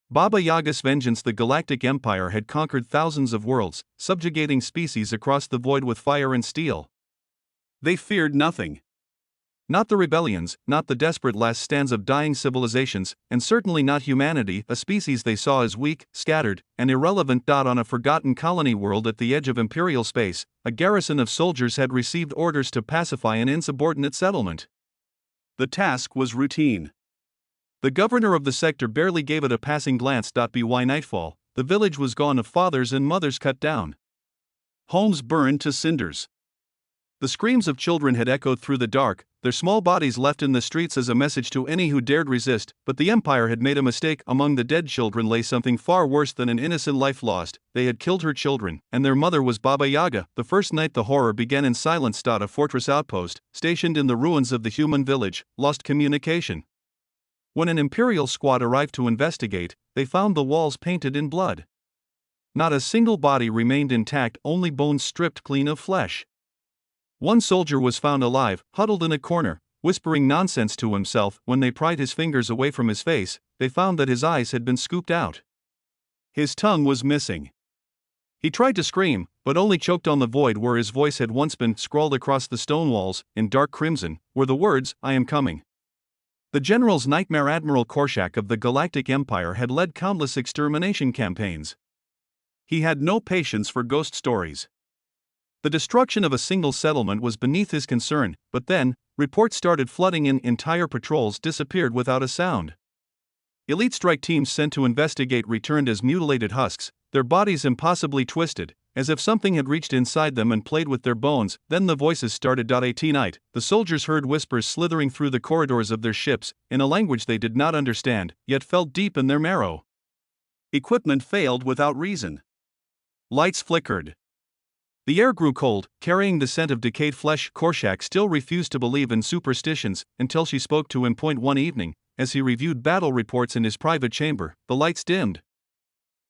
Baba Yaga's vengeance. The Galactic Empire had conquered thousands of worlds, subjugating species across the void with fire and steel. They feared nothing. Not the rebellions, not the desperate last stands of dying civilizations, and certainly not humanity, a species they saw as weak, scattered, and irrelevant. On a forgotten colony world at the edge of imperial space, a garrison of soldiers had received orders to pacify an insubordinate settlement. The task was routine. The governor of the sector barely gave it a passing glance. By nightfall, the village was gone of fathers and mothers cut down. Homes burned to cinders. The screams of children had echoed through the dark, their small bodies left in the streets as a message to any who dared resist. But the Empire had made a mistake. Among the dead children lay something far worse than an innocent life lost. They had killed her children, and their mother was Baba Yaga. The first night the horror began in silence. A fortress outpost, stationed in the ruins of the human village, lost communication. When an Imperial squad arrived to investigate, they found the walls painted in blood. Not a single body remained intact, only bones stripped clean of flesh. One soldier was found alive, huddled in a corner, whispering nonsense to himself. When they pried his fingers away from his face, they found that his eyes had been scooped out. His tongue was missing. He tried to scream, but only choked on the void where his voice had once been. Scrawled across the stone walls, in dark crimson, were the words, "I am coming." The general's nightmare, Admiral Korshak of the Galactic Empire, had led countless extermination campaigns. He had no patience for ghost stories. The destruction of a single settlement was beneath his concern, but then, reports started flooding in. Entire patrols disappeared without a sound. Elite strike teams sent to investigate returned as mutilated husks, their bodies impossibly twisted, as if something had reached inside them and played with their bones. Then the voices started. At night, the soldiers heard whispers slithering through the corridors of their ships, in a language they did not understand, yet felt deep in their marrow. Equipment failed without reason. Lights flickered. The air grew cold, carrying the scent of decayed flesh. Korshak still refused to believe in superstitions, until she spoke to him. One evening, as he reviewed battle reports in his private chamber, the lights dimmed.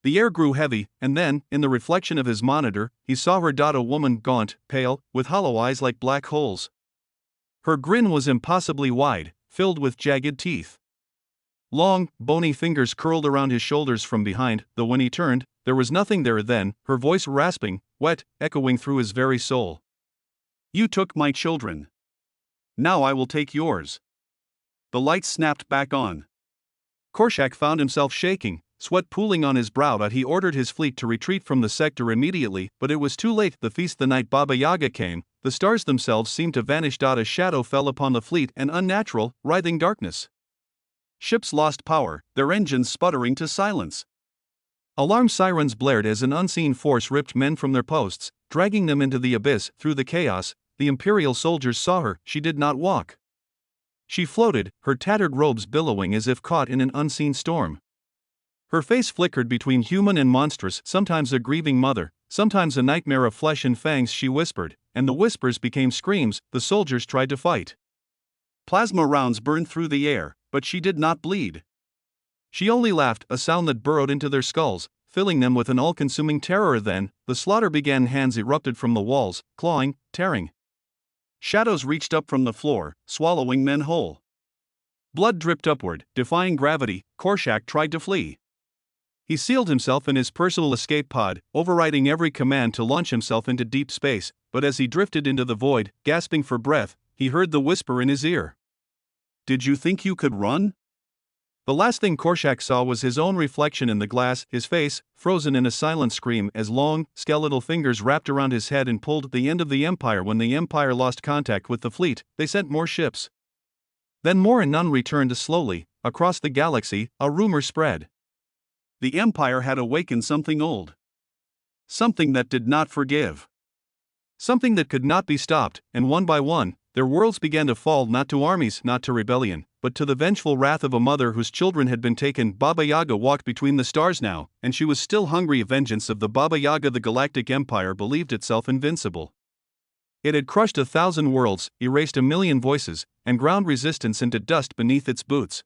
The air grew heavy, and then, in the reflection of his monitor, he saw her. A woman, gaunt, pale, with hollow eyes like black holes. Her grin was impossibly wide, filled with jagged teeth. Long, bony fingers curled around his shoulders from behind, though when he turned, there was nothing there. Then, her voice rasping, wet, echoing through his very soul. "You took my children. Now I will take yours." The lights snapped back on. Korshak found himself shaking, sweat pooling on his brow. He ordered his fleet to retreat from the sector immediately, but it was too late. The feast. The night Baba Yaga came, the stars themselves seemed to vanish. A shadow fell upon the fleet, an unnatural, writhing darkness. Ships lost power, their engines sputtering to silence. Alarm sirens blared as an unseen force ripped men from their posts, dragging them into the abyss. Through the chaos, the Imperial soldiers saw her. She did not walk. She floated, her tattered robes billowing as if caught in an unseen storm. Her face flickered between human and monstrous, sometimes a grieving mother, sometimes a nightmare of flesh and fangs. She whispered, and the whispers became screams. The soldiers tried to fight. Plasma rounds burned through the air, but she did not bleed. She only laughed, a sound that burrowed into their skulls, filling them with an all-consuming terror. Then, the slaughter began. Hands erupted from the walls, clawing, tearing. Shadows reached up from the floor, swallowing men whole. Blood dripped upward, defying gravity. Korshak tried to flee. He sealed himself in his personal escape pod, overriding every command to launch himself into deep space, but as he drifted into the void, gasping for breath, he heard the whisper in his ear. "Did you think you could run?" The last thing Korshak saw was his own reflection in the glass, his face, frozen in a silent scream as long, skeletal fingers wrapped around his head and pulled the end of the Empire. When the Empire lost contact with the fleet, they sent more ships. Then more, and none returned. Slowly, across the galaxy, a rumor spread. The Empire had awakened something old. Something that did not forgive. Something that could not be stopped, and one by one, their worlds began to fall, not to armies, not to rebellion, but to the vengeful wrath of a mother whose children had been taken. Baba Yaga walked between the stars now, and she was still hungry. Vengeance of the Baba Yaga. The Galactic Empire believed itself invincible. It had crushed 1,000 worlds, erased 1,000,000 voices, and ground resistance into dust beneath its boots.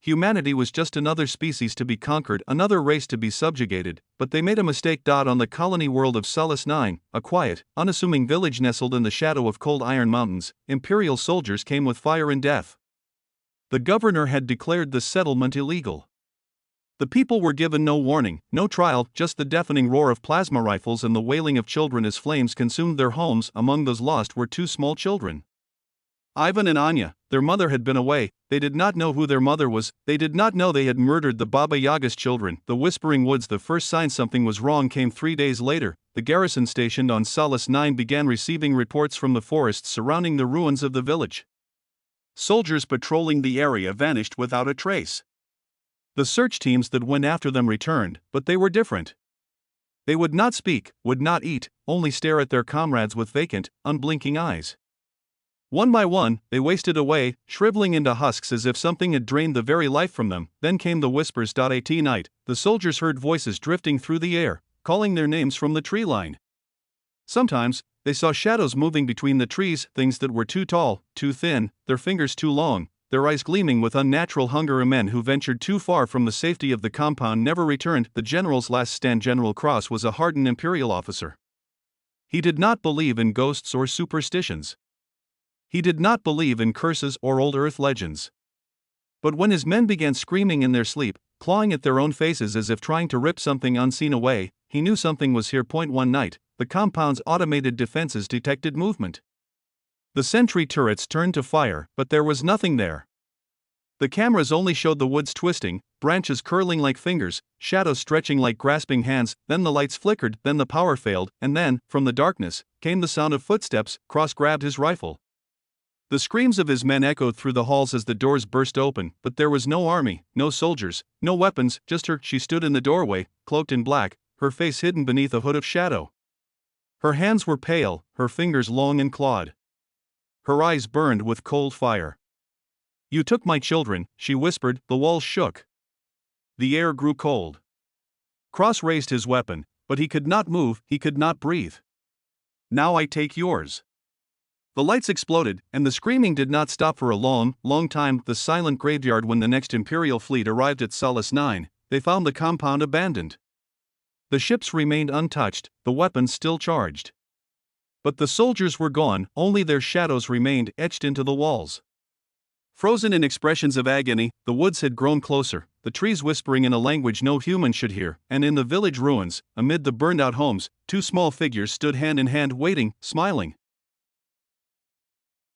Humanity was just another species to be conquered, another race to be subjugated, but they made a mistake. On the colony world of Sullus 9, a quiet, unassuming village nestled in the shadow of cold iron mountains, Imperial soldiers came with fire and death. The governor had declared the settlement illegal. The people were given no warning, no trial, just the deafening roar of plasma rifles and the wailing of children as flames consumed their homes. Among those lost were two small children. Ivan and Anya. Their mother had been away. They did not know who their mother was. They did not know they had murdered the Baba Yaga's children. The Whispering Woods. The first sign something was wrong came 3 days later. The garrison stationed on Solace 9 began receiving reports from the forests surrounding the ruins of the village. Soldiers patrolling the area vanished without a trace. The search teams that went after them returned, but they were different. They would not speak, would not eat, only stare at their comrades with vacant, unblinking eyes. One by one, they wasted away, shriveling into husks as if something had drained the very life from them. Then came the whispers. At night, the soldiers heard voices drifting through the air, calling their names from the tree line. Sometimes, they saw shadows moving between the trees, things that were too tall, too thin, their fingers too long, their eyes gleaming with unnatural hunger. Men who ventured too far from the safety of the compound never returned. The general's last stand. General Cross was a hardened imperial officer. He did not believe in ghosts or superstitions. He did not believe in curses or old earth legends. But when his men began screaming in their sleep, clawing at their own faces as if trying to rip something unseen away, he knew something was here. One night, the compound's automated defenses detected movement. The sentry turrets turned to fire, but there was nothing there. The cameras only showed the woods twisting, branches curling like fingers, shadows stretching like grasping hands. Then the lights flickered, then the power failed, and then, from the darkness, came the sound of footsteps. Cross grabbed his rifle. The screams of his men echoed through the halls as the doors burst open, but there was no army, no soldiers, no weapons, just her. She stood in the doorway, cloaked in black, her face hidden beneath a hood of shadow. Her hands were pale, her fingers long and clawed. Her eyes burned with cold fire. "You took my children," she whispered. The walls shook. The air grew cold. Cross raised his weapon, but he could not move, he could not breathe. "Now I take yours." The lights exploded, and the screaming did not stop for a long, long time. The silent graveyard. When the next Imperial fleet arrived at Solace 9, they found the compound abandoned. The ships remained untouched, the weapons still charged. But the soldiers were gone, only their shadows remained etched into the walls. Frozen in expressions of agony, the woods had grown closer, the trees whispering in a language no human should hear, and in the village ruins, amid the burned-out homes, two small figures stood hand in hand, waiting, smiling.